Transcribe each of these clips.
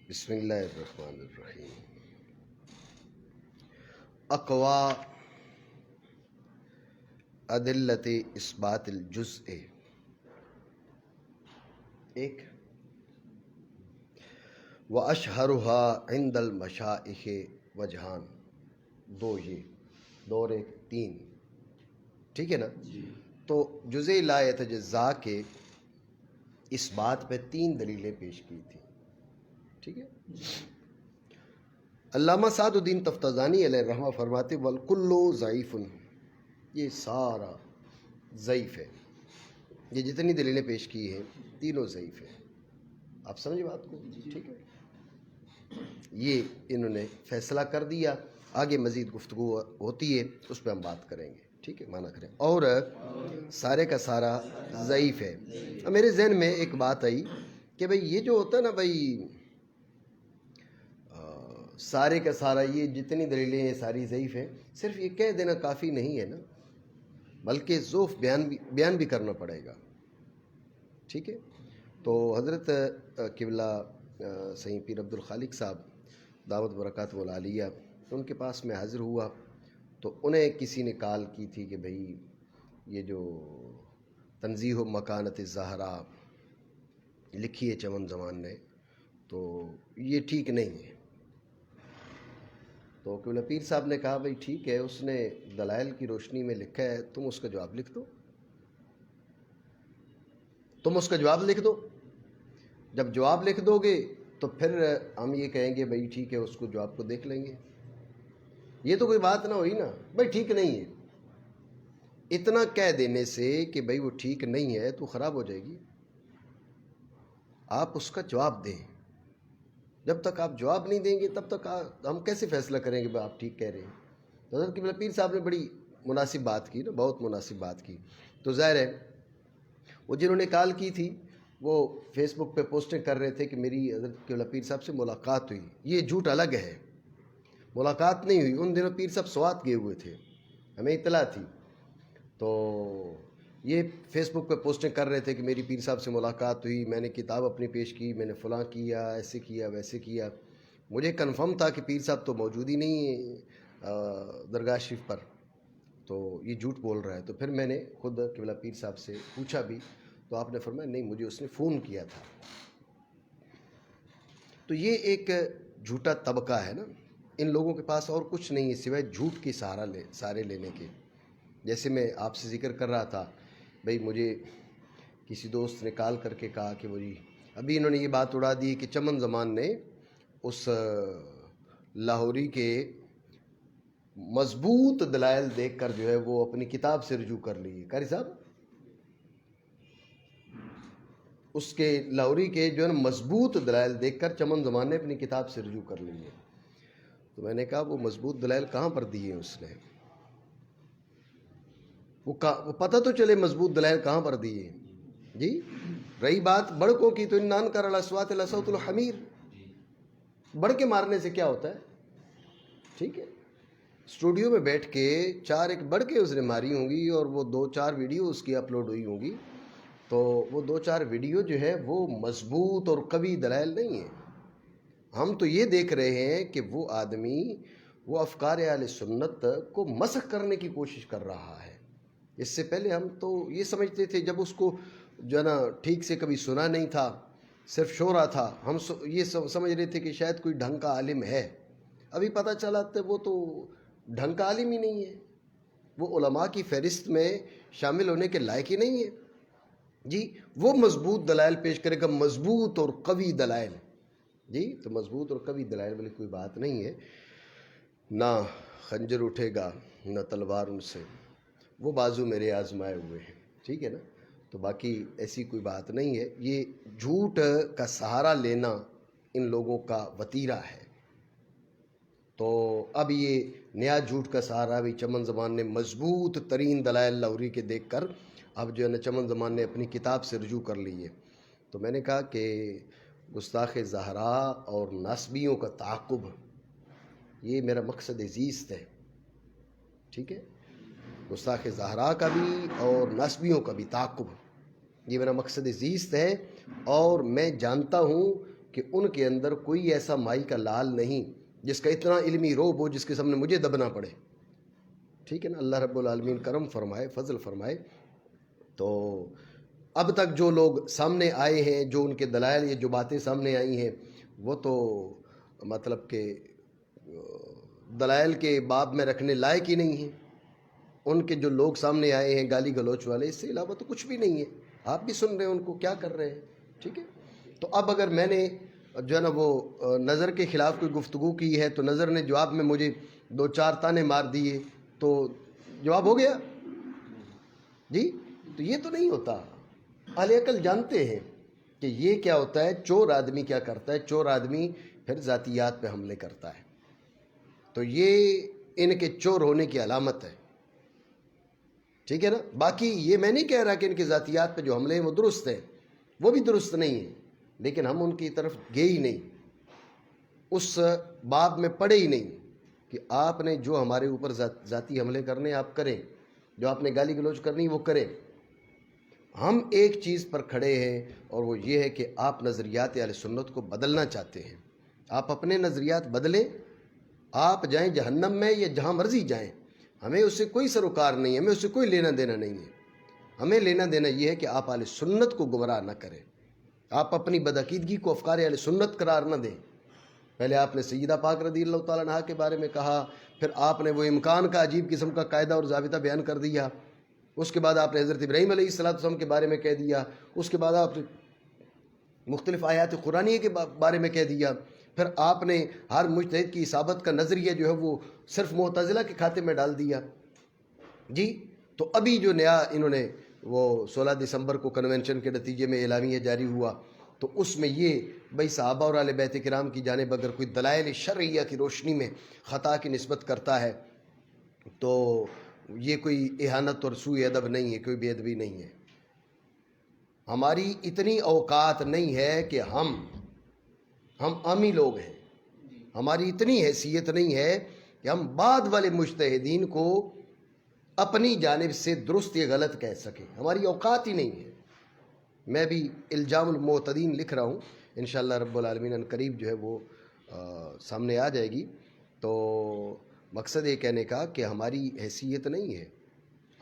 بسم اللہ الرحمن الرحیم۔ اقوا ادلت اثبات الجزء ایک، واشہرها عند المشائخ وجہان دو، یہ دو اور ایک تین، ٹھیک ہے نا؟ تو جزء لا یتجزا کے اس بات پہ تین دلیلیں پیش کی تھیں، ٹھیک ہے؟ علامہ سعد الدین تفتازانی علیہ الرحمہ فرماتے والکل ضعیف، یہ سارا ضعیف ہے، یہ جتنی دلیلیں پیش کی ہیں تینوں ضعیف ہیں۔ آپ سمجھ بات کو؟ ٹھیک ہے، یہ انہوں نے فیصلہ کر دیا، آگے مزید گفتگو ہوتی ہے اس پہ ہم بات کریں گے، ٹھیک ہے؟ معنی کریں، اور سارے کا سارا ضعیف ہے۔ اب میرے ذہن میں ایک بات آئی کہ بھئی یہ جو ہوتا ہے نا بھئی سارے کا سارا، یہ جتنی دلیلیں ہیں ساری ضعیف ہیں، صرف یہ کہہ دینا کافی نہیں ہے نا، بلکہ ضعف بیان بھی کرنا پڑے گا، ٹھیک ہے؟ تو حضرت قبلہ سید پیر عبد الخالق صاحب دعوت برکاتہ العالیہ، ان کے پاس میں حاضر ہوا تو انہیں کسی نے کال کی تھی کہ بھئی یہ جو تنزیہ و مکانت الزہرا لکھی ہے چمن زمان نے، تو یہ ٹھیک نہیں ہے۔ تو قبلہ پیر صاحب نے کہا بھئی ٹھیک ہے، اس نے دلائل کی روشنی میں لکھا ہے، تم اس کا جواب لکھ دو، تم اس کا جواب لکھ دو۔ جب جواب لکھ دو گے تو پھر ہم یہ کہیں گے بھئی ٹھیک ہے، اس کو جواب کو دیکھ لیں گے۔ یہ تو کوئی بات نہ ہوئی نا، بھئی ٹھیک نہیں ہے۔ اتنا کہہ دینے سے کہ بھئی وہ ٹھیک نہیں ہے تو خراب ہو جائے گی۔ آپ اس کا جواب دیں، جب تک آپ جواب نہیں دیں گے تب تک ہم کیسے فیصلہ کریں گے بھئی آپ ٹھیک کہہ رہے ہیں؟ حضرت قبلہ پیر صاحب نے بڑی مناسب بات کی نا، بہت مناسب بات کی۔ تو ظاہر ہے وہ جنہوں نے کال کی تھی وہ فیس بک پہ پوسٹنگ کر رہے تھے کہ میری حضرت قبلہ پیر صاحب سے ملاقات ہوئی۔ یہ جھوٹ الگ ہے، ملاقات نہیں ہوئی، ان دنوں پیر صاحب سوات گئے ہوئے تھے، ہمیں اطلاع تھی۔ تو یہ فیس بک پہ پوسٹنگ کر رہے تھے کہ میری پیر صاحب سے ملاقات ہوئی، میں نے کتاب اپنی پیش کی، میں نے فلاں کیا، ایسے کیا ویسے کیا۔ مجھے کنفرم تھا کہ پیر صاحب تو موجود ہی نہیں ہے درگاہ شریف پر، تو یہ جھوٹ بول رہا ہے۔ تو پھر میں نے خود قبلہ پیر صاحب سے پوچھا بھی، تو آپ نے فرمایا نہیں، مجھے اس نے فون کیا تھا۔ تو یہ ایک جھوٹا طبقہ ہے نا، ان لوگوں کے پاس اور کچھ نہیں ہے سوائے جھوٹ کی سہارے لینے کے۔ جیسے میں آپ سے ذکر کر رہا تھا، بھئی مجھے کسی دوست نے کال کر کے کہا کہ وہ جی ابھی انہوں نے یہ بات اڑا دی کہ چمن زمان نے اس لاہوری کے مضبوط دلائل دیکھ کر جو ہے وہ اپنی کتاب سے رجوع کر لی ہے۔ قاری صاحب اس کے لاہوری کے جو ہے نا مضبوط دلائل دیکھ کر چمن زمان نے اپنی کتاب سے رجوع کر لی ہے۔ تو میں نے کہا وہ مضبوط دلائل کہاں پر دیے ہیں اس نے؟ وہ پتہ تو چلے مضبوط دلائل کہاں پر دیے ہیں۔ جی رہی بات بڑکوں کی، تو انان کر الاصوات لصوت الحمیر، بڑھ کے مارنے سے کیا ہوتا ہے؟ ٹھیک ہے، اسٹوڈیو میں بیٹھ کے چار ایک بڑھ کے اس نے ماری ہوں گی، اور وہ دو چار ویڈیو اس کی اپلوڈ ہوئی ہوں گی، تو وہ دو چار ویڈیو جو ہے وہ مضبوط اور قوی دلائل نہیں ہیں۔ ہم تو یہ دیکھ رہے ہیں کہ وہ آدمی وہ افکار اہل سنت کو مسخ کرنے کی کوشش کر رہا ہے۔ اس سے پہلے ہم تو یہ سمجھتے تھے، جب اس کو جو ہے نا ٹھیک سے کبھی سنا نہیں تھا، صرف شورا تھا، ہم یہ سمجھ رہے تھے کہ شاید کوئی ڈھنگ کا عالم ہے۔ ابھی پتہ چلا کہ وہ تو ڈھنگ کا عالم ہی نہیں ہے، وہ علماء کی فہرست میں شامل ہونے کے لائق ہی نہیں ہے۔ جی وہ مضبوط دلائل پیش کرے گا، مضبوط اور قوی دلائل، جی تو مضبوط اور قوی دلائل والی کوئی بات نہیں ہے۔ نہ خنجر اٹھے گا نہ تلوار ان سے، وہ بازو میرے آزمائے ہوئے ہیں، ٹھیک ہے نا؟ تو باقی ایسی کوئی بات نہیں ہے۔ یہ جھوٹ کا سہارا لینا ان لوگوں کا وتیرہ ہے۔ تو اب یہ نیا جھوٹ کا سہارا بھی چمن زمان نے مضبوط ترین دلائل لاہوری کے دیکھ کر اب جو ہے نا چمن زمان نے اپنی کتاب سے رجوع کر لی ہے۔ تو میں نے کہا کہ گستاخ زہرا اور ناسبیوں کا تعاقب یہ میرا مقصد زیست ہے، ٹھیک ہے؟ گستاخ زہرا کا بھی اور ناسبیوں کا بھی تعاقب، یہ میرا مقصد زیست ہے، اور میں جانتا ہوں کہ ان کے اندر کوئی ایسا مائی کا لال نہیں جس کا اتنا علمی روب ہو جس کے سامنے مجھے دبنا پڑے. ٹھیک ہے نا, اللہ رب العالمین کرم فرمائے, فضل فرمائے. تو اب تک جو لوگ سامنے آئے ہیں, جو ان کے دلائل, یہ جو باتیں سامنے آئی ہیں, وہ تو مطلب کہ دلائل کے باب میں رکھنے لائق ہی نہیں ہیں. ان کے جو لوگ سامنے آئے ہیں گالی گلوچ والے, اس سے علاوہ تو کچھ بھی نہیں ہے. آپ بھی سن رہے ہیں ان کو کیا کر رہے ہیں. ٹھیک ہے, تو اب اگر میں نے جو ہے نا وہ نظر کے خلاف کوئی گفتگو کی ہے تو نظر نے جواب میں مجھے 2-4 تانے مار دیے تو جواب ہو گیا جی. تو یہ تو نہیں ہوتا. اہل عقل جانتے ہیں کہ یہ کیا ہوتا ہے. چور آدمی کیا کرتا ہے, چور آدمی پھر ذاتیات پہ حملے کرتا ہے. تو یہ ان کے چور ہونے کی علامت ہے. ٹھیک ہے نا. باقی یہ میں نہیں کہہ رہا کہ ان کے ذاتیات پہ جو حملے ہیں وہ درست ہیں, وہ بھی درست نہیں ہیں, لیکن ہم ان کی طرف گئے ہی نہیں, اس باب میں پڑے ہی نہیں کہ آپ نے جو ہمارے اوپر ذاتی حملے کرنے آپ کریں, جو آپ نے گالی گلوچ کرنی وہ کریں. ہم ایک چیز پر کھڑے ہیں اور وہ یہ ہے کہ آپ نظریات اہل سنت کو بدلنا چاہتے ہیں. آپ اپنے نظریات بدلیں, آپ جائیں جہنم میں یا جہاں مرضی جائیں, ہمیں اس سے کوئی سروکار نہیں ہے, ہمیں اس سے کوئی لینا دینا نہیں ہے. ہمیں لینا دینا یہ ہے کہ آپ اہل سنت کو گمراہ نہ کریں, آپ اپنی بدعقیدگی کو افکار اہل سنت قرار نہ دیں. پہلے آپ نے سیدہ پاک رضی اللہ تعالیٰ عنہا کے بارے میں کہا, پھر آپ نے وہ امکان کا عجیب قسم کا قاعدہ اور ضابطہ بیان کر دیا, اس کے بعد آپ نے حضرت ابراہیم علیہ السلام کے بارے میں کہہ دیا, اس کے بعد آپ نے مختلف آیات قرآنیہ کے بارے میں کہہ دیا, پھر آپ نے ہر مجتہد کی اصابت کا نظریہ جو ہے وہ صرف معتزلہ کے کھاتے میں ڈال دیا جی. تو ابھی جو نیا انہوں نے وہ 16 دسمبر کو کنونشن کے نتیجے میں اعلامیہ جاری ہوا, تو اس میں یہ بھائی صحابہ اور اہل بیت کرام کی جانب اگر کوئی دلائل شرعیہ کی روشنی میں خطا کی نسبت کرتا ہے تو یہ کوئی اہانت اور سوء ادب نہیں ہے, کوئی بے ادبی نہیں ہے. ہماری اتنی اوقات نہیں ہے کہ ہم عامی لوگ ہیں, ہماری اتنی حیثیت نہیں ہے کہ ہم بعد والے مجتہدین کو اپنی جانب سے درست یا غلط کہہ سکیں. ہماری اوقات ہی نہیں ہے. میں بھی الجام المعتدین لکھ رہا ہوں, انشاءاللہ رب العالمین ان قریب جو ہے وہ سامنے آ جائے گی. تو مقصد یہ کہنے کا کہ ہماری حیثیت نہیں ہے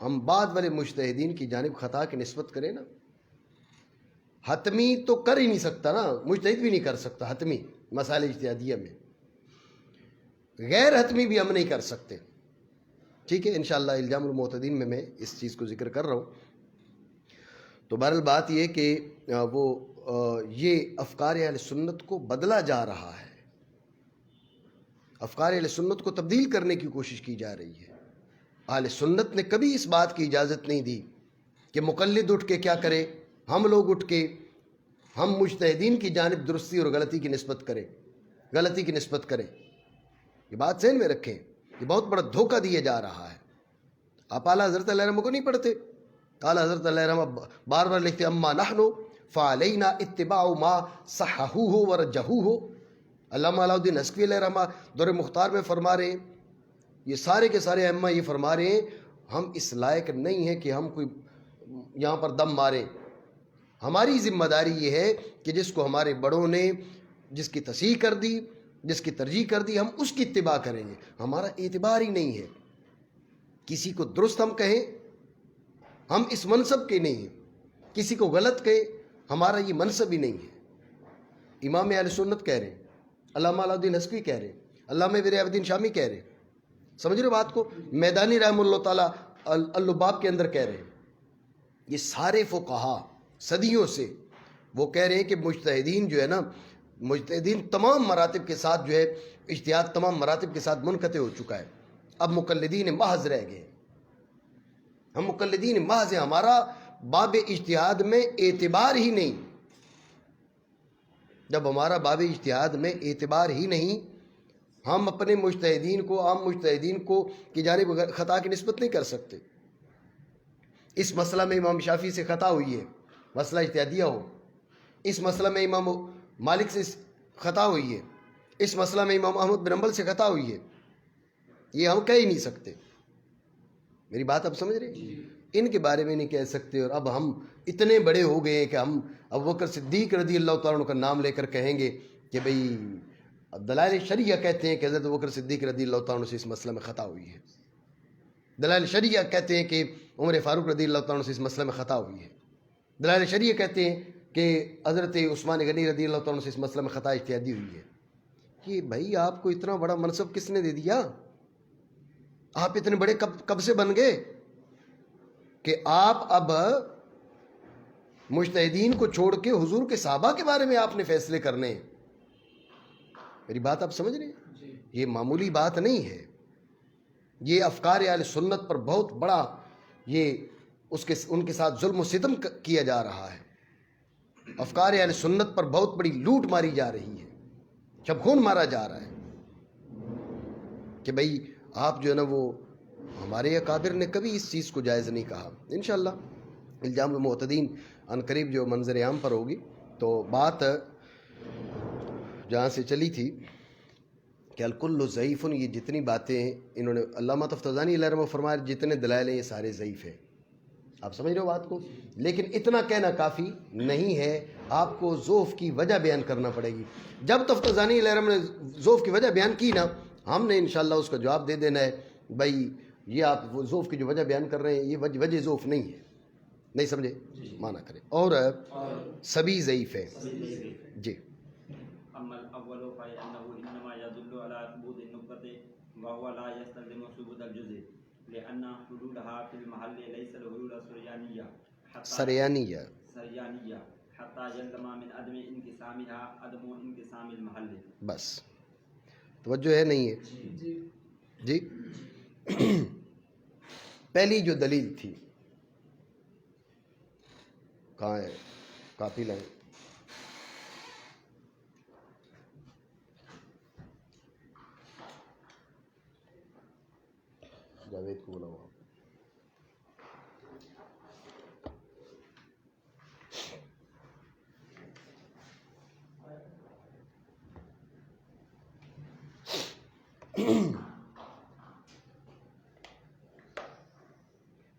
ہم بعد والے مجتہدین کی جانب خطا کی نسبت کریں نا. حتمی تو کر ہی نہیں سکتا نا, مجتہد بھی نہیں کر سکتا حتمی مسائل اجتہادیہ میں, غیر حتمی بھی ہم نہیں کر سکتے. ٹھیک ہے, انشاءاللہ الجام المعتدین میں اس چیز کو ذکر کر رہا ہوں. تو بہرحال بات یہ کہ وہ یہ افکار اہل سنت کو بدلا جا رہا ہے, افکار اہل سنت کو تبدیل کرنے کی کوشش کی جا رہی ہے. اہل سنت نے کبھی اس بات کی اجازت نہیں دی کہ مقلد اٹھ کے کیا کرے, ہم لوگ اٹھ کے ہم مجتہدین کی جانب درستی اور غلطی کی نسبت کریں. یہ بات ذہن میں رکھیں, یہ بہت بڑا دھوکہ دیا جا رہا ہے. آپ اعلیٰ حضرت علیہ رحمہ کو نہیں پڑھتے, اعلیٰ حضرت علیہ رحمہ بار بار لکھتے اما نحن فعلینا اتباع ما صححوہ ورجحوہ. علامہ علاء الدین نسوی علیہ رحمہ دور مختار میں فرما رہے ہیں, یہ سارے کے سارے ائمہ یہ فرما رہے ہیں ہم اس لائق نہیں ہیں کہ ہم کوئی یہاں پر دم ماریں. ہماری ذمہ داری یہ ہے کہ جس کو ہمارے بڑوں نے جس کی تصحیح کر دی, جس کی ترجیح کر دی, ہم اس کی اتباع کریں گے. ہمارا اعتبار ہی نہیں ہے کسی کو درست ہم کہیں, ہم اس منصب کے نہیں ہیں. کسی کو غلط کہیں, ہمارا یہ منصب ہی نہیں ہے. امام اہل سنت کہہ رہے ہیں, علامہ علاء الدین نسوی کہہ رہے ہیں, علامہ ابن عابدین شامی کہہ رہے ہیں, سمجھ رہے بات کو, میدانی رحمہ اللہ تعالیٰ اللباب کے اندر کہہ رہے ہیں. یہ سارے فقہا صدیوں سے وہ کہہ رہے ہیں کہ مجتہدین جو ہے نا, مجتہدین تمام مراتب کے ساتھ جو ہے اجتہاد تمام مراتب کے ساتھ منقطع ہو چکا ہے, اب مقلدین محض رہ گئے. ہم مقلدین محض ہیں, ہمارا باب اجتہاد میں اعتبار ہی نہیں. جب ہمارا باب اجتہاد میں اعتبار ہی نہیں, ہم اپنے مجتہدین کو, عام مجتہدین کو کی جانب خطا کی نسبت نہیں کر سکتے. اس مسئلہ میں امام شافعی سے خطا ہوئی ہے, مسئلہ اجتہادیہ ہو. اس مسئلہ میں امام مالک سے خطا ہوئی ہے, اس مسئلہ میں امام احمد بن حنبل سے خطا ہوئی ہے, یہ ہم کہہ ہی نہیں سکتے. میری بات آپ سمجھ رہے ہیں؟ ان کے بارے میں نہیں کہہ سکتے. اور اب ہم اتنے بڑے ہو گئے ہیں کہ ہم ابوبکر صدیق رضی اللہ تعالیٰ عنہ کا نام لے کر کہیں گے کہ بھئی دلائل شریعہ کہتے ہیں کہ حضرت ابوبکر صدیق رضی اللہ تعالیٰ عنہ سے اس مسئلہ میں خطا ہوئی ہے. دلائل شریعہ کہتے ہیں کہ عمر فاروق رضی اللہ تعالیٰ عنہ سے اس مسئلہ میں خطا ہوئی ہے. دلائل شریعہ کہتے ہیں کہ حضرت عثمان غنی رضی اللہ تعالیٰ عنہ سے اس مسئلہ میں خطا اجتہادی ہوئی ہے. کہ بھائی آپ کو اتنا بڑا منصب کس نے دے دیا؟ آپ اتنے بڑے کب سے بن گئے کہ آپ اب مجتہدین کو چھوڑ کے حضور کے صحابہ کے بارے میں آپ نے فیصلے کرنے ہیں؟ میری بات آپ سمجھ رہے ہیں؟ یہ معمولی بات نہیں ہے. یہ افکار اہل سنت پر بہت بڑا ان کے ساتھ ظلم و ستم کیا جا رہا ہے. افکار اہل سنت پر بہت بڑی لوٹ ماری جا رہی ہے، جب خون مارا جا رہا ہے کہ بھئی آپ جو ہے نا وہ ہمارے اکابر نے کبھی اس چیز کو جائز نہیں کہا. انشاءاللہ الجام المعتدین ان قریب جو منظر عام پر ہوگی. تو بات جہاں سے چلی تھی کہ الکل ضعیف، یہ جتنی باتیں انہوں نے علامہ تفتزانی علیہ رحمہ فرمایا جتنے دلائل ہیں یہ سارے ضعیف ہیں. آپ سمجھ رہے ہو بات کو؟ لیکن اتنا کہنا کافی نہیں ہے، آپ کو ضعف کی وجہ بیان کرنا پڑے گی. جب تفتزانی علیہ رحمہ نے ضعف کی وجہ بیان کی نا، ہم نے انشاءاللہ اس کا جواب دے دینا ہے بھائی یہ آپ ضعف کی جو وجہ بیان کر رہے ہیں یہ وجہ ضعف نہیں ہے. نہیں سمجھے؟ مانا کریں. اور سبھی ضعیف ہے. جی سریانیہ بس توجہ ہے نہیں ہے؟ جی پہلی جو دلیل تھی کہاں ہے؟ کاپی لائیں. جاوید کو بلاؤ.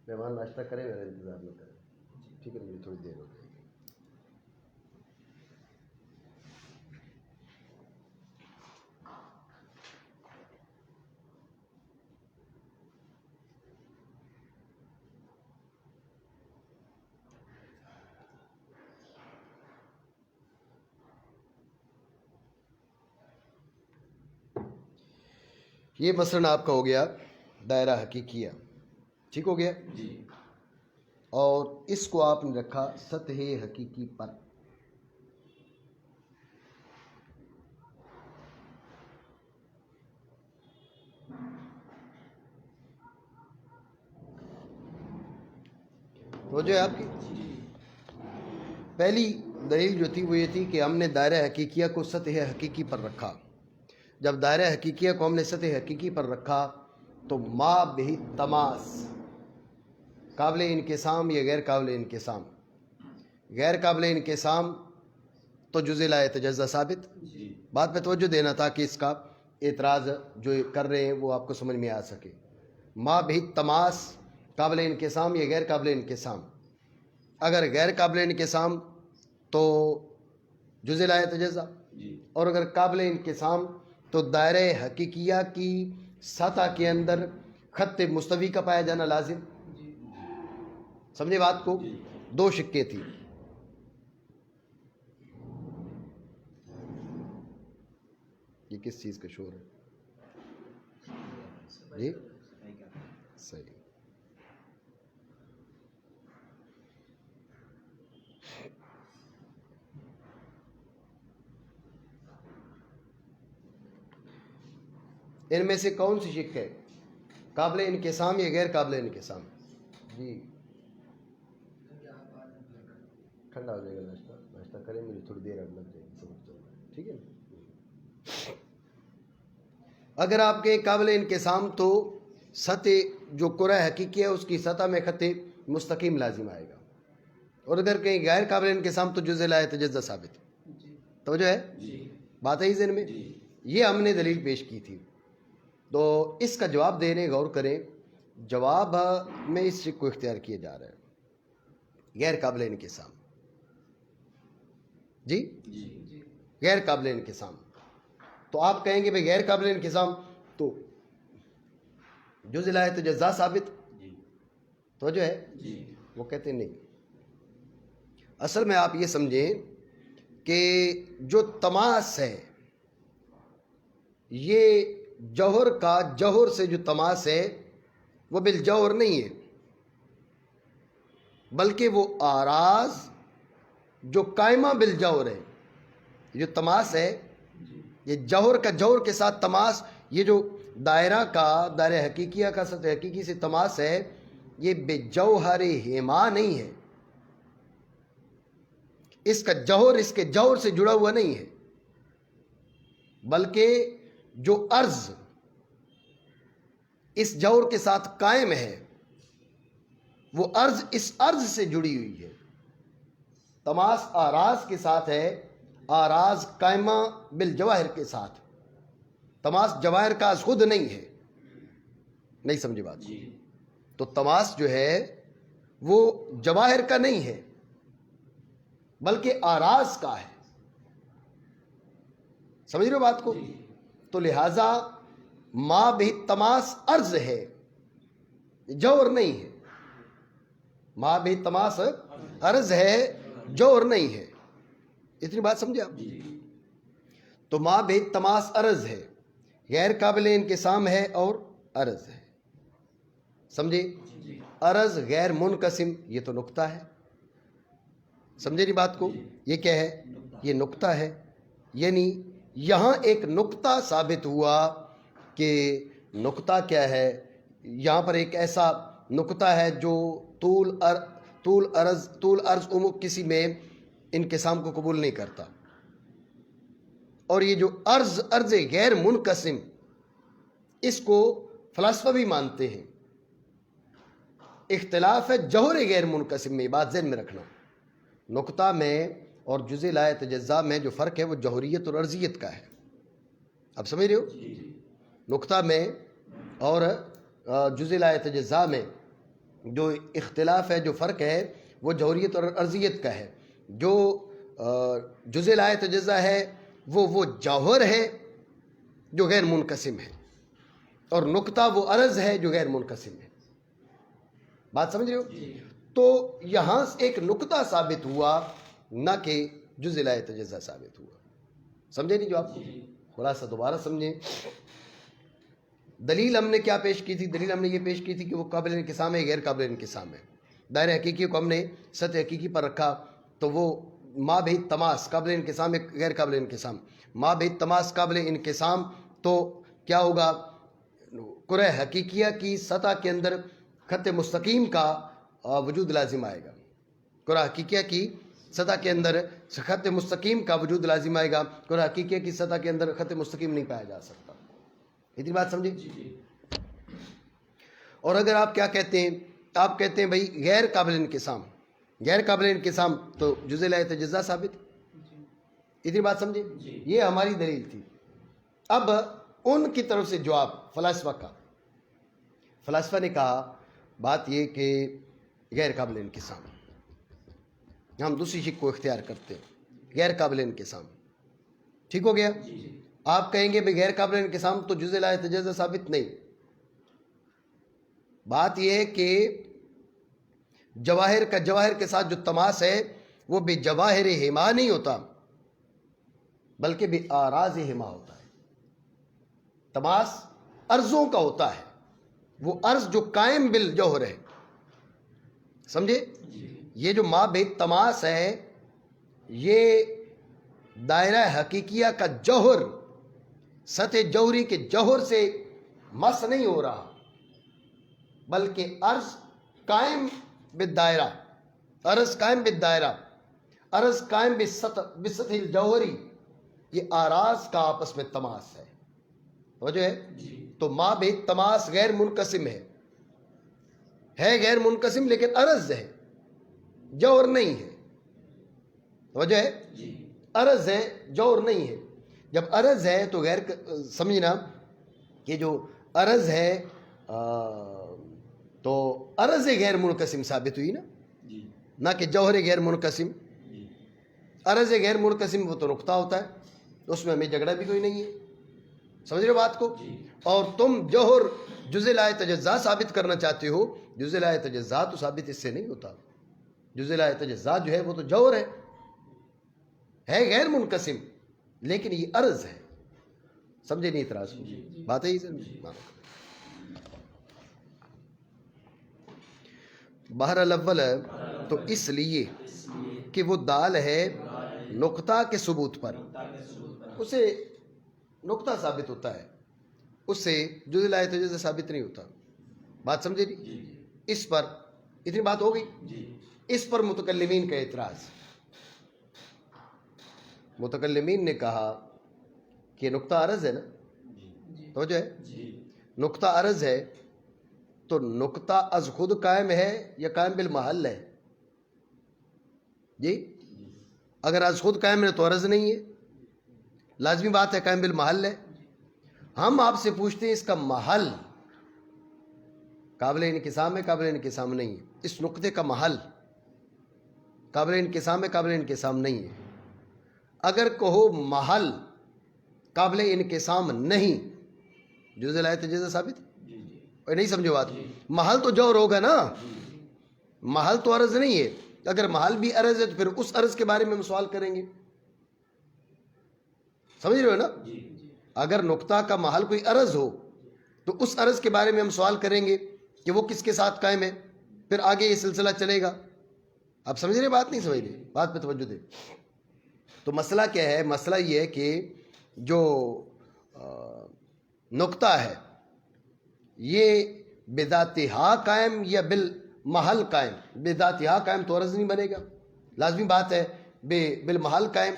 مہمان ناشتہ کریں، میرا انتظار نہ کریں. ٹھیک ہے، مجھے تھوڑی دیر ہو جائے گی. یہ مثلا آپ کا ہو گیا دائرہ حقیقیہ. ٹھیک ہو گیا جی. اور اس کو آپ نے رکھا سطح حقیقی پر. تو جو ہے آپ کی پہلی دلیل جو تھی وہ یہ تھی کہ ہم نے دائرہ حقیقیہ کو سطح حقیقی پر رکھا. جب دائرہ حقیقیہ کو ہم نے سطح حقیقی پر رکھا تو ما بہ تماس قابل انقسام یا غیر قابل انقسام. غیر قابل انقسام تو جزء لا يتجزا ثابت. بات پہ توجہ دینا تھا کہ اس کا اعتراض جو کر رہے ہیں وہ آپ کو سمجھ میں آ سکے. ما بہ تماس قابل انقسام یا غیر قابل انقسام. اگر غیر قابل انقسام تو جزء لا يتجزا، اور اگر قابل انقسام تو دائرہ حقیقیہ کی سطح کے اندر خط مستوی کا پایا جانا لازم. سمجھے بات کو؟ دو شکیں تھی. یہ کس چیز کا شور ہے؟ جی صحیح. ان میں سے کون سی شک ہے؟ قابل انقسام یا غیر قابل انقسام؟ جی ٹھنڈا ہو جائے گا. ناشتہ کریں، مجھے تھوڑی دیر اب لگ جائے گی. ٹھیک ہے. اگر آپ کے قابل انقسام تو سطح جو کرہ حقیقی ہے اس کی سطح میں خط مستقیم لازم آئے گا، اور اگر کہیں غیر قابل انقسام تو جزء لا يتجزا ثابت. توجہ ہے؟ بات ہے ذہن میں. یہ ہم نے دلیل پیش کی تھی. تو اس کا جواب دینے غور کریں جواب میں اس شک کو اختیار کیا جا رہا ہے غیر قابل انقسام. جی غیر قابل انقسام. تو آپ کہیں گے بھئی غیر قابل انقسام تو جزء لا یتجزا ثابت تو جو ہے وہ کہتے ہیں نہیں. اصل میں آپ یہ سمجھیں کہ جو تماس ہے یہ جوہر کا جوہر سے جو تماس ہے وہ بالجوہر نہیں ہے، بلکہ وہ آراز جو قائمہ بالجوہر ہے. جو تماس ہے یہ جوہر کا جوہر کے ساتھ تماس، یہ جو دائرہ حقیقیہ کا سطح حقیقی سے تماس ہے یہ بے جوہر ہما نہیں ہے. اس کا جوہر اس کے جوہر سے جڑا ہوا نہیں ہے، بلکہ جو عرض اس جوہر کے ساتھ قائم ہے وہ عرض اس عرض سے جڑی ہوئی ہے. تماس آراز کے ساتھ ہے، آراز قائمہ بالجواہر کے ساتھ. تماس جواہر کا از خود نہیں ہے. نہیں سمجھے بات؟ تو تماس جو ہے وہ جواہر کا نہیں ہے بلکہ آراز کا ہے. سمجھ رہے ہو بات کو؟ تو لہذا ما بھی تماس عرض ہے، جوہر نہیں ہے. ما بھی تماس عرض ہے، جوہر نہیں ہے. اتنی بات سمجھے آپ؟ تو ما بھی تماس عرض ہے، غیر قابل انقسام ہے اور عرض ہے. سمجھے؟ عرض غیر منقسم، یہ تو نقطہ ہے. سمجھے نہیں بات کو؟ یہ کیا ہے؟ یہ نقطہ ہے. یعنی یہاں ایک نقطہ ثابت ہوا کہ نقطہ کیا ہے؟ یہاں پر ایک ایسا نقطہ ہے جو طول عرض عمق کسی میں انقسام کو قبول نہیں کرتا. اور یہ جو عرض غیر منقسم اس کو فلسفہ بھی مانتے ہیں. اختلاف ہے جوہر غیر منقسم میں. بات ذہن میں رکھنا، نقطہ میں اور جزء لا یتجزا میں جو فرق ہے وہ جوہریت اور عرضیت کا ہے. اب سمجھ رہے ہو؟ نقطہ میں اور جزء لا یتجزا میں جو اختلاف ہے، جو فرق ہے وہ جوہریت اور عرضیت کا ہے. جو جزء لا یتجزا ہے وہ جوہر ہے جو غیر منقسم ہے، اور نقطہ وہ عرض ہے جو غیر منقسم ہے. بات سمجھ رہے ہو؟ تو یہاں ایک نقطہ ثابت ہوا، نہ کہ جزء لا یتجزا ثابت ہوا. سمجھے نہیں جو آپ کو؟ خلاصہ دوبارہ سمجھیں. دلیل ہم نے کیا پیش کی تھی؟ دلیل ہم نے یہ پیش کی تھی کہ وہ قابل انقسام ہے، غیر قابل انقسام ہے. دائرہ حقیقی کو ہم نے سطح حقیقی پر رکھا تو وہ ما بھی تماس قابل انقسام ہے، غیر قابل انقسام. ما بھی تماس قابل انقسام تو کیا ہوگا؟ کرہ حقیقیہ کی سطح کے اندر خط مستقیم کا وجود لازم آئے گا. کرہ حقیقیہ کی سطح کے اندر خط مستقیم کا وجود لازم آئے گا. کرہ حقیقیہ کی سطح کے اندر خط مستقیم نہیں پایا جا سکتا. اتنی بات سمجھے؟ اور اگر آپ کیا کہتے ہیں؟ آپ کہتے ہیں بھائی غیر قابل انقسام، غیر قابل انقسام تو جزء لا یتجزا ثابت. اتنی بات سمجھے؟ یہ ہماری دلیل تھی. اب ان کی طرف سے جواب فلسفہ کا. فلسفہ نے کہا بات یہ کہ غیر قابل انقسام، ہم دوسری شک کو اختیار کرتے ہیں، غیر قابل انقسام. ٹھیک ہو گیا؟ آپ کہیں گے بھائی غیر قابل انقسام تو جزء لا یتجزا ثابت نہیں. بات یہ ہے کہ جواہر کے ساتھ جو تماس ہے وہ بے جواہر ہما نہیں ہوتا بلکہ بے آراز ہما ہوتا ہے. تماس عرضوں کا ہوتا ہے، وہ عرض جو قائم بالجوہر ہے. سمجھے؟ یہ جو ما بے تماس ہے یہ دائرہ حقیقیہ کا جوہر سطح جوہری کے جوہر سے مس نہیں ہو رہا بلکہ عرض قائم بالدائرہ، عرض قائم بالدائرہ، عرض قائم بسطح الجوہری. یہ آراز کا آپس میں تماس ہے. توجہ ہے؟ تو ما بھی تماس غیر منقسم ہے غیر منقسم لیکن عرض ہے، جوہر نہیں ہے. توجہ ہے؟ عرض ہے، جوہر نہیں ہے. جب عرض ہے تو غیر سمجھنا کہ جو عرض ہے تو عرض غیر منقسم ثابت ہوئی نا، نہ کہ جوہر غیر منقسم. عرض غیر منقسم وہ تو نقطہ ہوتا ہے، اس میں ہمیں جھگڑا بھی کوئی نہیں ہے. سمجھ رہے ہو بات کو؟ اور تم جوہر جزء لا یتجزا ثابت کرنا چاہتے ہو، جزء لا یتجزا تو ثابت اس سے نہیں ہوتا. جزء لا یتجزا جو ہے وہ تو جوہر ہے غیر منقسم، لیکن یہ عرض ہے. سمجھے نہیں اعتراض؟ بات ہے سر. بہر الاول تو اس لیے کہ وہ دال ہے نقطہ کے ثبوت پر، اسے نقطہ ثابت ہوتا ہے، اس سے جزء لا یتجزا ثابت نہیں ہوتا. بات سمجھے نہیں؟ اس پر اتنی بات ہو گئی. اس پر متکلمین کا اعتراض. متکلمین نے کہا کہ نقطہ عرض ہے نا، توجہ ہے، نقطہ عرض ہے تو نقطہ از خود قائم ہے یا قائم بالمحل ہے؟ جی اگر از خود قائم ہے تو عرض نہیں ہے، لازمی بات ہے قائم بالمحل ہے. ہم آپ سے پوچھتے ہیں اس کا محل قابل انقسام ہے قابل انقسام نہیں ہے؟ اس نقطے کا محل قابل انقسام ہے قابل انقسام نہیں ہے؟ اگر کہو محل قابل انقسام نہیں، جزء لا یتجزا ثابت ہے؟ نہیں سمجھو بات. محل تو جوہر ہوگا نا، محل تو عرض نہیں ہے. اگر محل بھی عرض ہے تو پھر اس عرض کے بارے میں ہم سوال کریں گے. سمجھ رہے ہو نا؟ اگر نقطہ کا محل کوئی عرض ہو تو اس عرض کے بارے میں ہم سوال کریں گے کہ وہ کس کے ساتھ قائم ہے، پھر آگے یہ سلسلہ چلے گا. آپ سمجھ رہے بات؟ نہیں سمجھ رہے؟ بات پہ توجہ دے. تو مسئلہ کیا ہے؟ مسئلہ یہ ہے کہ جو نقطہ ہے یہ بذاتہا قائم یا بالمحل قائم؟ بذاتہا قائم تو عرض نہیں بنے گا، لازمی بات ہے بالمحل قائم.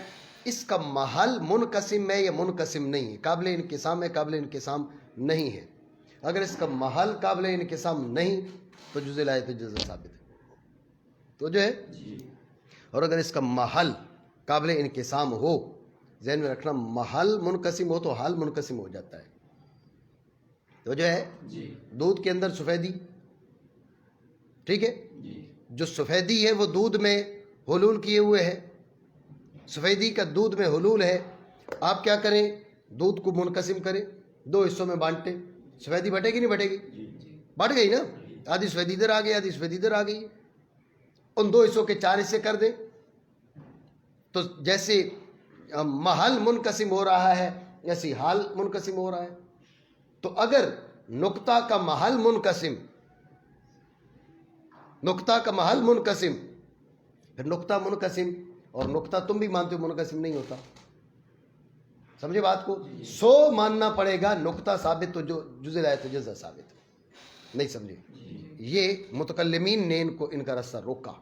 اس کا محل منقسم ہے یا منقسم نہیں ہے؟ قابل انقسام ہے قابل انقسام نہیں ہے؟ اگر اس کا محل قابل انقسام نہیں تو جزء لا یتجزا ثابت ہے. تو جو ہے، اور اگر اس کا محل قابل انقسام ہو، ذہن میں رکھنا محل منقسم ہو تو حال منقسم ہو جاتا ہے. تو جو ہے دودھ کے اندر سفیدی، ٹھیک ہے، جو سفیدی ہے وہ دودھ میں حلول کیے ہوئے ہے، سفیدی کا دودھ میں حلول ہے. آپ کیا کریں؟ دودھ کو منقسم کریں، دو حصوں میں بانٹیں. سفیدی بٹے گی نہیں بٹے گی؟ بٹ گئی نا. آدھی سفیدی ادھر آ گئی آدھی سفیدی ادھر آ گئی. ان دو حصوں کے 4 حصے کر دیں تو جیسے محل منقسم ہو رہا ہے ایسی حال منقسم ہو رہا ہے. تو اگر نقطہ کا محل منقسم، نقطہ کا محل منقسم، پھر نقطہ منقسم، اور نقطہ تم بھی مانتے ہو منقسم نہیں ہوتا. سمجھے بات کو؟ سو ماننا پڑے گا نقطہ ثابت تو جو جزء لا یتجزا ثابت. نہیں سمجھے؟ یہ متکلمین نے ان کا رستہ روکا.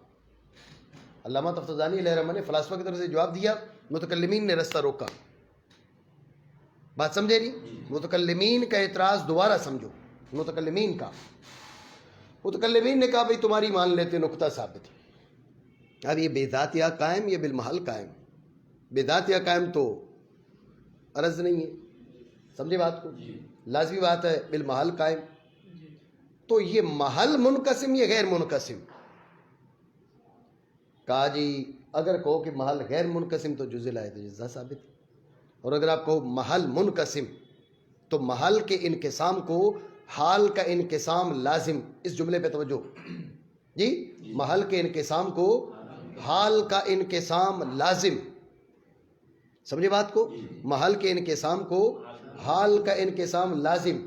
علامہ تفتزانی علیہ الرحمہ نے فلاسفہ کی طرف سے جواب دیا، متکلمین نے رستہ روکا. بات سمجھے نہیں؟ متکلمین کا اعتراض دوبارہ سمجھو. متکلمین نے کہا بھئی تمہاری مان لیتے نقطہ ثابت. اب یہ بذات یا قائم یا بالمحل قائم؟ بذات یا قائم تو عرض نہیں ہے. سمجھے بات کو؟ لازمی بات ہے بالمحل قائم. تو یہ محل منقسم یا غیر منقسم؟ کہا جی اگر کہو کہ محل غیر منقسم تو جزء لا یتجزا ثابت، اور اگر آپ کہو محل منقسم تو محل کے انقسام کو حال کا انقسام لازم. اس جملے پہ توجہ جی، محل کے انقسام کو حال کا انقسام لازم. سمجھے بات کو؟ محل کے انقسام کو حال کا انقسام لازم.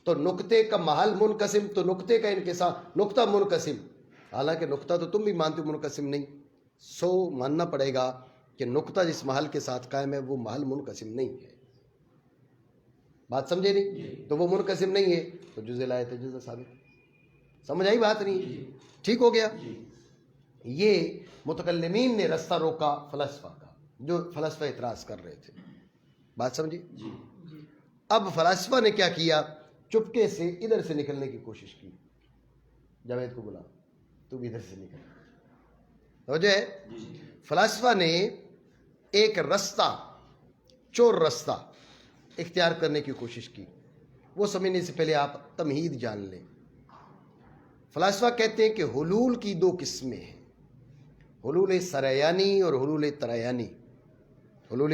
تو نقطے کا محل منقسم تو نقطے کا انقسام نقطہ منقسم، حالانکہ نقطہ تو تم بھی مانتے ہو منقسم نہیں. سو ماننا پڑے گا کہ نقطہ جس محل کے ساتھ قائم ہے وہ محل منقسم نہیں ہے. بات سمجھے نہیں؟ تو وہ منقسم نہیں ہے تو جزء لا یتجزا ثابت. سمجھ آئی بات نہیں؟ ٹھیک ہو گیا. یہ متکلمین نے رستہ روکا فلسفہ کا، جو فلسفہ اعتراض کر رہے تھے. بات سمجھی؟ اب فلسفہ نے کیا کیا؟ چپکے سے ادھر سے نکلنے کی کوشش کی. جاوید کو بلا، تو بھی ادھر سے نکل. توجہ ہے؟ فلسفہ نے ایک رستہ، چور رستہ اختیار کرنے کی کوشش کی. وہ سمجھنے سے پہلے آپ تمہید جان لیں. فلاسفہ کہتے ہیں کہ حلول کی دو قسمیں ہیں، حلول سریانی اور حلول تریانی. حلول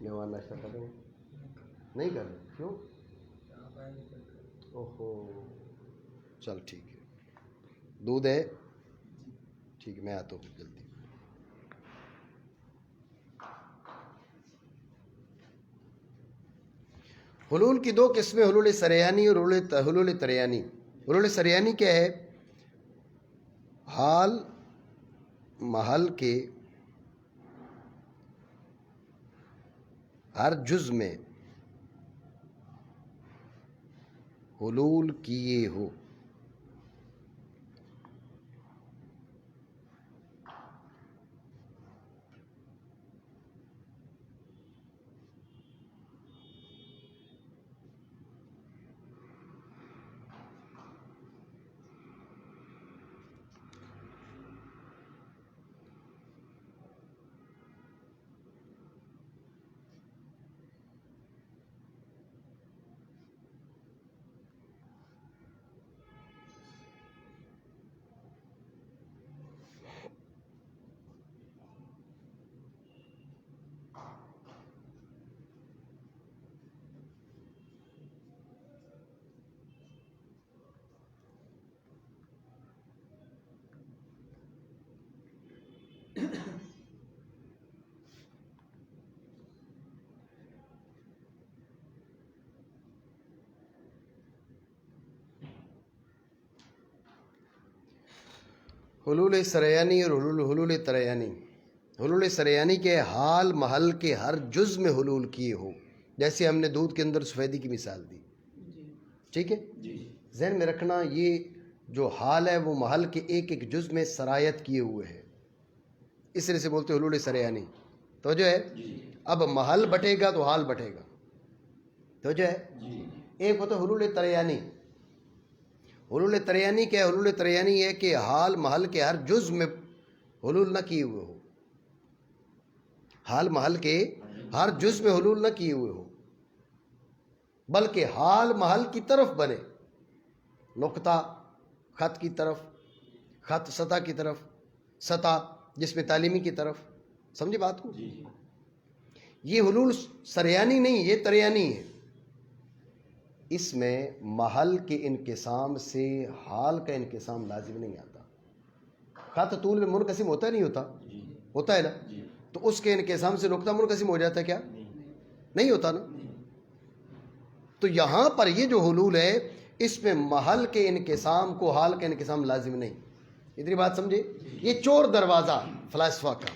مہمان ناشتہ کر رہے ہیں؟ نہیں کر رہے؟ کیوں؟ اوہو، چل ٹھیک ہے. دودھ ہے؟ ٹھیک ہے، میں آتا ہوں جلدی. حلول کی دو قسمیں، حلول سریانی اور حلول تریانی. حلول سریانی کیا ہے؟ حال محل کے ہر جز میں حلول کیے ہو. حلول سریانی اور حلول تریانی. حلول سریانی کے حال محل کے ہر جز میں حلول کیے ہو، جیسے ہم نے دودھ کے اندر سفیدی کی مثال دی. ٹھیک ہے، ذہن میں رکھنا یہ جو حال ہے وہ محل کے ایک ایک جز میں سرایت کیے ہوئے ہے، اس طرح سے بولتے حلول سریانی. تو جو ہے اب محل بٹے گا تو حال بٹے گا. تو جو ہے ایک ہوتا ہے حلول تریانی. حلول تریانی کیا ہے؟ حلول تریانی ہے کہ حال محل کے ہر جز میں حلول نہ کیے ہوئے ہو. حال محل کے ہر جز میں حلول نہ کیے ہوئے ہو، بلکہ حال محل کی طرف بنے. نقطہ خط کی طرف، خط سطح کی طرف، سطح جس میں تعلیمی کی طرف. سمجھے بات کو؟ یہ حلول سریانی نہیں، یہ تریانی ہے. اس میں محل کے انقسام سے حال کا انقسام لازم نہیں آتا. خط طول میں منقسم ہوتا ہے نہیں ہوتا؟ ہوتا ہے نا. تو اس کے انقسام سے نقطہ منقسم ہو جاتا ہے کیا؟ نہیں ہوتا نا. تو یہاں پر یہ جو حلول ہے اس میں محل کے انقسام کو حال کا انقسام لازم نہیں. اتنی بات سمجھے؟ یہ چور دروازہ فلاسفہ کا.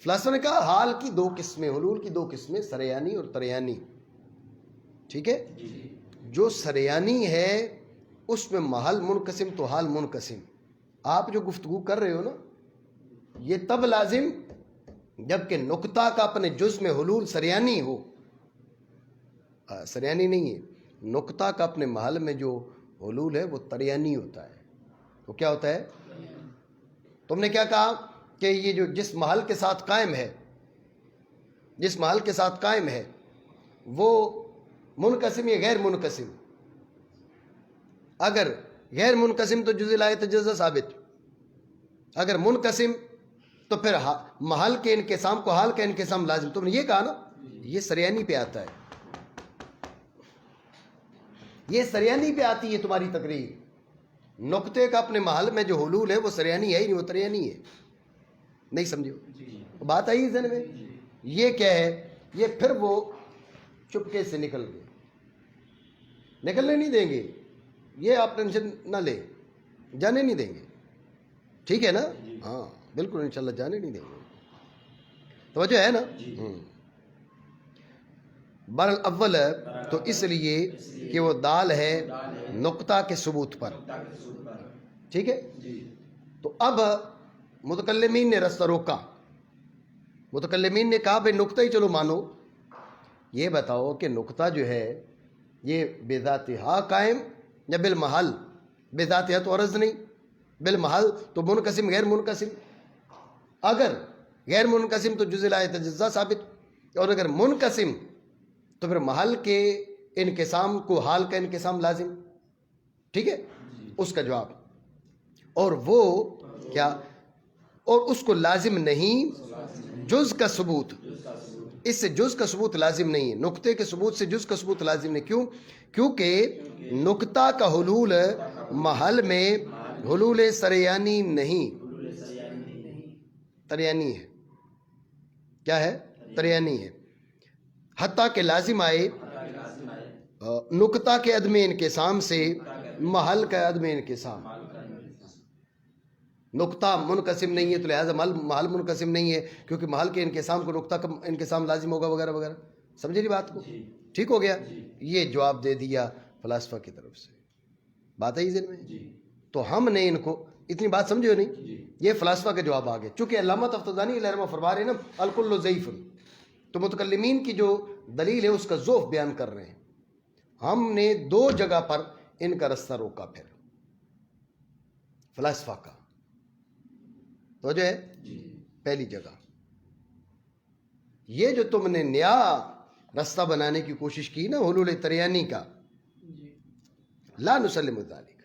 فلاسفہ نے کہا حال کی دو قسمیں، حلول کی دو قسمیں، سریانی اور تریانی. ٹھیک ہے، جو سریانی ہے اس میں محل منقسم تو حال منقسم. آپ جو گفتگو کر رہے ہو نا یہ تب لازم جبکہ نقطہ کا اپنے جز میں حلول سریانی ہو. سریانی نہیں ہے، نقطہ کا اپنے محل میں جو حلول ہے وہ تریانی ہوتا ہے. وہ کیا ہوتا ہے؟ تم نے کیا کہا کہ یہ جو جس محل کے ساتھ قائم ہے، جس محل کے ساتھ قائم ہے وہ منقسم یا غیر منقسم؟ اگر غیر منقسم تو جزء لا یتجزا ثابت، اگر منقسم تو پھر محل کے انقسام کو حال کا انقسام لازم. تم نے یہ کہا نا، یہ سریانی پہ آتا ہے، یہ سریانی پہ آتی ہے تمہاری تقریر. نقطے کا اپنے محل میں جو حلول ہے وہ سریانی ہے ہی نہیں، وہ تریانی ہے. نہیں سمجھو بات آئی ذہن میں؟ یہ کیا ہے؟ یہ پھر وہ چپکے سے نکل گئے، نکلنے نہیں دیں گے. یہ آپ ٹینشن نہ لے، جانے نہیں دیں گے. ٹھیک ہے نا؟ ہاں بالکل انشاءاللہ جانے نہیں دیں گے. توجہ ہے نا؟ بر اول تو اس لیے کہ وہ دال ہے نقطہ کے ثبوت پر. ٹھیک ہے، تو اب متکلمین نے رستہ روکا. متکلمین نے کہا بھائی نقطہ ہی چلو مانو. یہ بتاؤ کہ نقطہ جو ہے یہ بذاتہا قائم یا بالمحل؟ بذاتہا تو عرض نہیں، بالمحل تو منقسم غیر منقسم. اگر غیر منقسم تو جزء لا یتجزا ثابت، اور اگر منقسم تو پھر محل کے انقسام کو حال کا انقسام لازم. ٹھیک ہے، اس کا جواب. اور وہ کیا، اور اس کو لازم نہیں جز کا ثبوت، اس سے جز کا ثبوت لازم نہیں ہے. نقطے کے ثبوت سے جز کا ثبوت لازم نہیں. کیوں؟ کیونکہ نقطہ کا حلول محل میں حلول سریانی نہیں، تریانی ہے. کیا ہے؟ تریانی ہے. حتیٰ کہ لازم آئے نقطہ کے عدم انقسام سے محل کا عدم انقسام. نقطہ منقسم نہیں ہے تو لہذا محل منقسم نہیں ہے، کیونکہ محل کے انقسام کو نقطہ کا انقسام لازم ہوگا وغیرہ وغیرہ. سمجھے نہیں بات کو؟ ٹھیک ہو گیا. یہ جواب دے دیا فلاسفہ کی طرف سے. بات ہے ذہن میں؟ تو ہم نے ان کو اتنی بات سمجھے ہو نہیں؟ یہ فلاسفہ کے جواب آ گئے. چونکہ علامہ تفتزانی علیہ رحمہ فرما رہے ہیں نا الکل ضعیف، تو متکلمین کی جو دلیل ہے اس کا ضعف بیان کر رہے ہیں. ہم نے 2 جگہ پر ان کا رستہ روکا. پھر فلاسفہ کا تو جو ہے پہلی جگہ یہ جو تم نے نیا رستہ بنانے کی کوشش کی نا حلول تریانی کا، لا نسلم ذالک،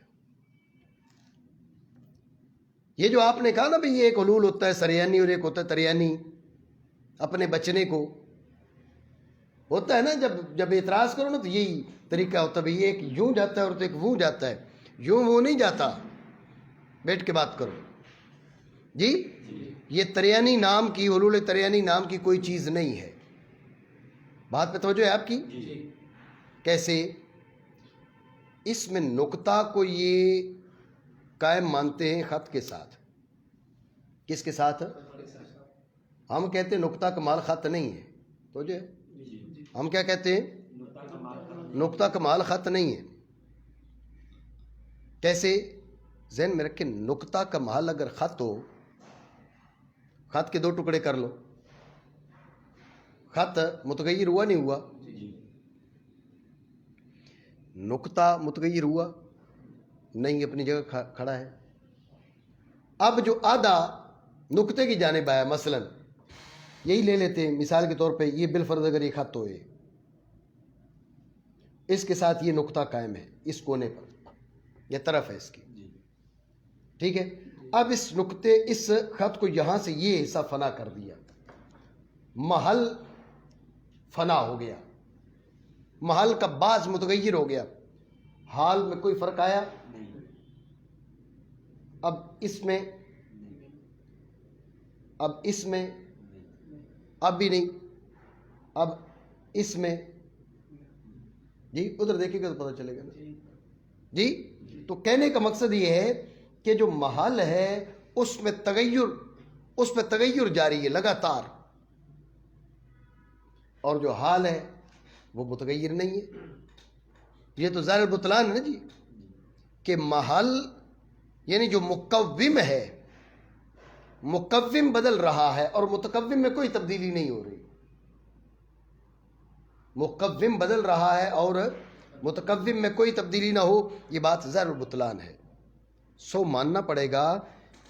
یہ جو آپ نے کہا نا بھئی یہ ایک حلول ہوتا ہے سریانی اور ایک ہوتا ہے تریانی، اپنے بچنے کو ہوتا ہے نا جب اعتراض کرو نا تو یہی طریقہ ہوتا ہے. بھئی ایک یوں جاتا ہے اور تو ایک وہ جاتا ہے، یوں وہ نہیں جاتا. بیٹھ کے بات کرو جی. یہ تریانی نام کی، حلول تریانی نام کی کوئی چیز نہیں ہے. بات پہ توجہ ہے آپ کی؟ کیسے؟ اس میں نقطہ کو یہ قائم مانتے ہیں خط کے ساتھ. کس کے ساتھ؟ ہم کہتے ہیں نقطہ کمال خط نہیں ہے. توجہ ہے؟ ہم کیا کہتے ہیں؟ نقطہ کمال خط نہیں ہے. کیسے؟ ذہن میں رکھیں، نقطہ کا محل اگر خط ہو، خط کے 2 ٹکڑے کر لو، خط متغیر ہوا نہیں ہوا؟ نقطہ متغیر ہوا نہیں، اپنی جگہ کھڑا ہے. اب جو آدھا نقطے کی جانب آیا، مثلا یہی لے لیتے ہیں مثال کے طور پہ، یہ بالفرض اگر یہ خط ہوئے، اس کے ساتھ یہ نقطہ قائم ہے اس کونے پر، یہ طرف ہے اس کی. ٹھیک ہے. اب اس نقطے، اس خط کو یہاں سے یہ حصہ فنا کر دیا، محل فنا ہو گیا، محل کا بعض متغیر ہو گیا. حال میں کوئی فرق آیا؟ اب اس میں، اب اس میں، اب بھی نہیں، اب اس میں. جی ادھر دیکھیں گا تو پتہ چلے گا نا جی. تو کہنے کا مقصد یہ ہے کہ جو محل ہے اس میں تغیر جاری ہے لگاتار، اور جو حال ہے وہ متغیر نہیں ہے. یہ تو ظاہر البطلان ہے نا جی، کہ محل یعنی جو مقوم ہے، مقوم بدل رہا ہے اور متقوم میں کوئی تبدیلی نہیں ہو رہی. مقوم بدل رہا ہے اور متقوم میں کوئی تبدیلی نہ ہو، یہ بات ظاہر البطلان ہے. سو ماننا پڑے گا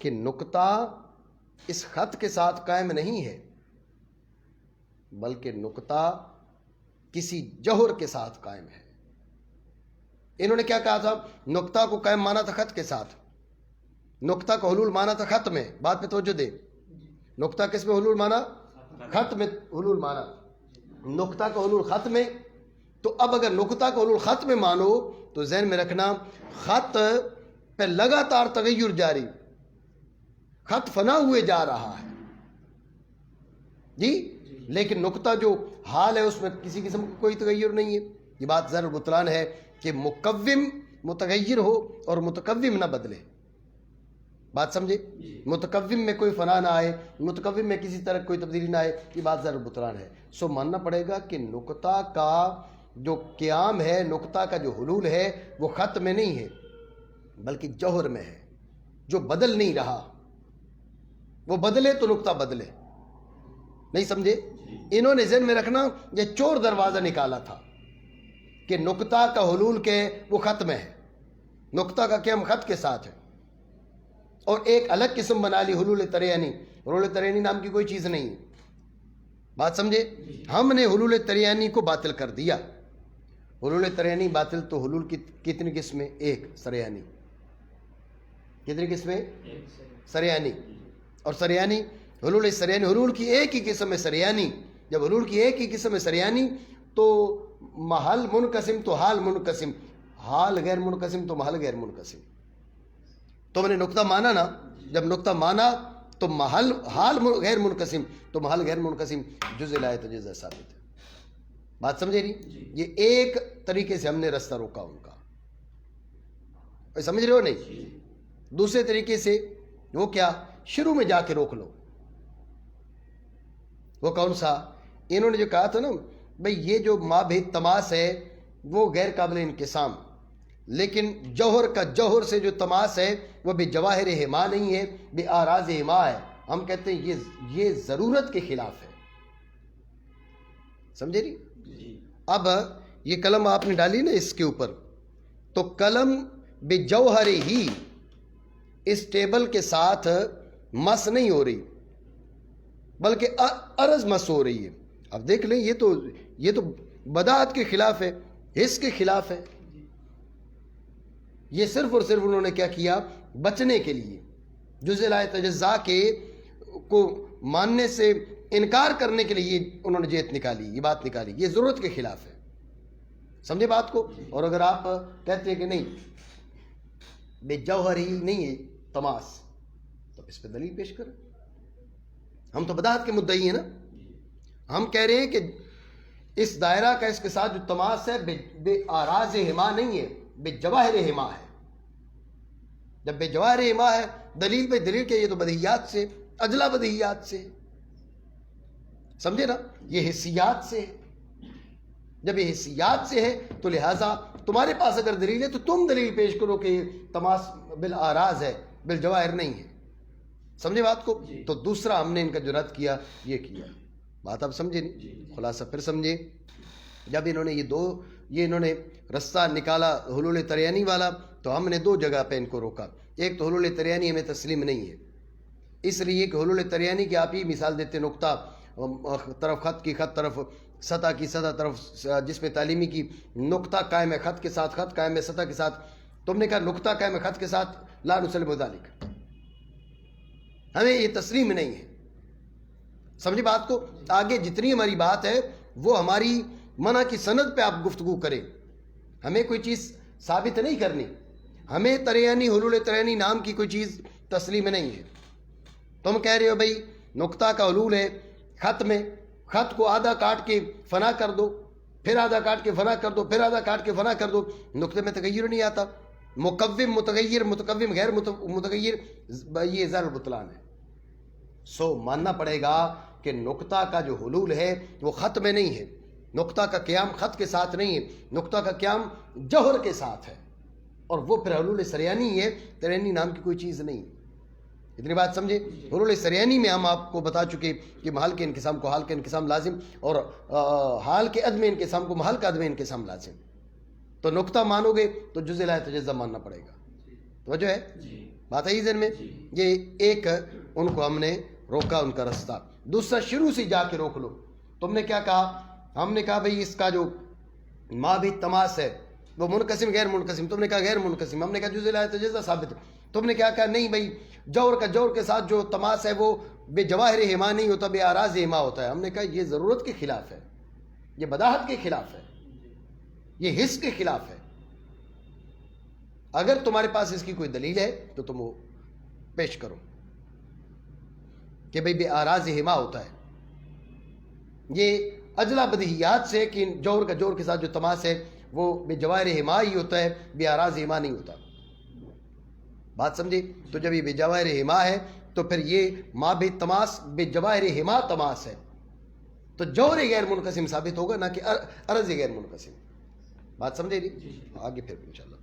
کہ نقطہ اس خط کے ساتھ قائم نہیں ہے، بلکہ نقطہ کسی جوہر کے ساتھ قائم ہے. انہوں نے کیا کہا تھا؟ نقطہ کو قائم مانا تھا خط کے ساتھ، نقطہ کا حلول مانا تھا خط میں. بات پہ توجہ دے. نقطہ کس میں حلول مانا؟ خط میں حلول مانا. نقطہ کا حلول خط میں. تو اب اگر نقطہ کا حلول خط میں مانو تو ذہن میں رکھنا خط پہ لگاتار تغیر جاری، خط فنا ہوئے جا رہا ہے جی، لیکن نقطہ جو حال ہے اس میں کسی قسم کا کوئی تغیر نہیں ہے. یہ بات ظاہر البطلان ہے کہ مقوم متغیر ہو اور متقوم نہ بدلے. بات سمجھے؟ متقوم میں کوئی فنا نہ آئے، متقوم میں کسی طرح کوئی تبدیلی نہ آئے، یہ بات ظاہر البطلان ہے. سو ماننا پڑے گا کہ نقطہ کا جو قیام ہے، نقطہ کا جو حلول ہے وہ خط میں نہیں ہے بلکہ جوہر میں ہے، جو بدل نہیں رہا. وہ بدلے تو نقطہ بدلے. نہیں سمجھے؟ انہوں نے ذہن میں رکھنا یہ چور دروازہ نکالا تھا کہ نقطہ کا حلول کے وہ خط میں ہے، نقطہ کا قیام خط کے ساتھ ہے، اور ایک الگ قسم بنا لی حلول تریانی. حلول تریانی نام کی کوئی چیز نہیں ہے. بات سمجھے؟ ہم نے حلول تریانی کو باطل کر دیا. حلول تریانی باطل تو حلول کی کتنی قسمیں؟ ایک سریانی. کتنی قسمیں؟ سریانی. اور سریانی حلول سریانی، حلول کی ایک ہی قسم ہے سریانی. جب حلول کی ایک ہی قسم ہے سریانی تو محل منقسم تو حال منقسم، حال غیر منقسم تو محل غیر منقسم. تو میں نے نقطہ مانا نا، جب نقطہ مانا تو محل حال غیر منقسم تو محل غیر منقسم جزء لا یتجزا ثابت ہے. بات سمجھے نہیں؟ یہ ایک طریقے سے ہم نے رستہ روکا ان کا. سمجھ رہے ہو نہیں؟ دوسرے طریقے سے وہ کیا؟ شروع میں جا کے روک لو. وہ کون سا؟ انہوں نے جو کہا تھا نا بھئی یہ جو مابعد تماس ہے وہ غیر قابل انقسام، لیکن جوہر کا جوہر سے جو تماس ہے وہ بے جواہر ہما نہیں ہے، بے آراز ہما ہے. ہم کہتے ہیں یہ ضرورت کے خلاف ہے. سمجھے نہیں؟ اب یہ قلم آپ نے ڈالی نا اس کے اوپر، تو قلم بے جوہر ہی اس ٹیبل کے ساتھ مس نہیں ہو رہی بلکہ عرض مس ہو رہی ہے. اب دیکھ لیں یہ تو بدعت کے خلاف ہے، حس کے خلاف ہے. یہ صرف اور صرف انہوں نے کیا کیا؟ بچنے کے لیے جزء لا یتجزا کے کو ماننے سے انکار کرنے کے لیے انہوں نے جیت نکالی، یہ بات نکالی. یہ ضرورت کے خلاف ہے. سمجھے بات کو؟ اور اگر آپ کہتے ہیں کہ نہیں بے جوہر ہی نہیں ہے تماس، تو اس پہ دلیل پیش کریں. ہم تو بدعت کے مدعی ہیں نا. ہم کہہ رہے ہیں کہ اس دائرہ کا اس کے ساتھ جو تماس ہے بے آراز ہما نہیں ہے، بے جواہر ہما ہے. جب بے جواہر ہما ہے، دلیل پہ دلیل کہ یہ تو بدیہیات سے، اجلا بدیہیات سے. سمجھے نا؟ یہ حسیات سے ہے. جب یہ حسیات سے ہے تو لہٰذا تمہارے پاس اگر دلیل ہے تو تم دلیل پیش کرو کہ یہ تماس بالآراز ہے، بالجواہر نہیں ہے. سمجھے بات کو؟ تو دوسرا ہم نے ان کا جو رد کیا یہ کیا. بات آپ سمجھے نہیں؟ خلاصہ پھر سمجھے. جب انہوں نے یہ انہوں نے رستہ نکالا حلول تریانی والا، تو ہم نے دو جگہ پہ ان کو روکا. ایک تو حلول تریانی ہمیں تسلیم نہیں ہے، اس لیے کہ حلول تریانی کی آپ ہی مثال دیتے، نقطہ طرف خط کی خط طرف، سطح کی سطح طرف، جس میں تعلیمی کی نقطہ قائم ہے خط کے ساتھ، خط قائم ہے سطح کے ساتھ. تم نے کہا نقطہ قائم ہے خط کے ساتھ، لا نسلم ذالک، ہمیں یہ تسلیم نہیں ہے. سمجھے بات کو؟ آگے جتنی ہماری بات ہے وہ ہماری منع کی سند پہ آپ گفتگو کریں. ہمیں کوئی چیز ثابت نہیں کرنی. ہمیں تریانی حلول تریانی نام کی کوئی چیز تسلیم نہیں ہے. تم کہہ رہے ہو بھئی نقطہ کا حلول ہے خط میں، خط کو آدھا کاٹ کے فنا کر دو، پھر آدھا کاٹ کے فنا کر دو، پھر آدھا کاٹ کے فنا کر دو. نقطے میں تغیر نہیں آتا. مقوم متغیر، متقوم غیر متغیر، یہ ذر بطلان ہے. سو ماننا پڑے گا کہ نقطہ کا جو حلول ہے وہ خط میں نہیں ہے. نقطہ کا قیام خط کے ساتھ نہیں ہے، نقطہ کا قیام جوہر کے ساتھ ہے، اور وہ پھر حلول سریانی ہے. تریانی نام کی کوئی چیز نہیں. اتنی بات سمجھے؟ حلول سریانی میں ہم آپ کو بتا چکے کہ محل کے انقسام کو حال کا انقسام لازم، اور حال کے عدم انقسام کو محل کا عدم انقسام لازم. تو نقطہ مانو گے تو جزء لا یتجزا ماننا پڑے گا. توجہ ہے؟ بات ہے ذہن میں؟ یہ ایک ان کو ہم نے روکا ان کا رستہ. دوسرا شروع سے جا کے روک لو. تم نے کیا کہا؟ ہم نے کہا بھئی اس کا جو مابعد تماس ہے وہ منقسم غیر منقسم. تم نے کہا غیر منقسم. ہم نے کہا جزء لا یتجزا ثابت. تم نے کیا کہا؟ نہیں بھئی جوہر کا جوہر کے ساتھ جو تماس ہے وہ بے جواہر ہما نہیں ہوتا، بے آراز ہما ہوتا ہے. ہم نے کہا یہ ضرورت کے خلاف ہے، یہ بداہت کے خلاف ہے، یہ حس کے خلاف ہے. اگر تمہارے پاس اس کی کوئی دلیل ہے تو تم وہ پیش کرو کہ بھئی بے آراز ہما ہوتا ہے. یہ اجلا بدیہیات سے کہ جوہر کا جوہر کے ساتھ جو تماس ہے وہ بے جواہر ہما ہی ہوتا ہے، بے آراز ہما نہیں ہوتا. بات سمجھے؟ تو جب یہ بے جواہر ہما ہے تو پھر یہ مابعد تماس بے جواہر ہما تماس ہے، تو جوہر غیر منقسم ثابت ہوگا، نہ کہ عرض غیر منقسم. بات سمجھے نہیں؟ آگے پھر انشاءاللہ.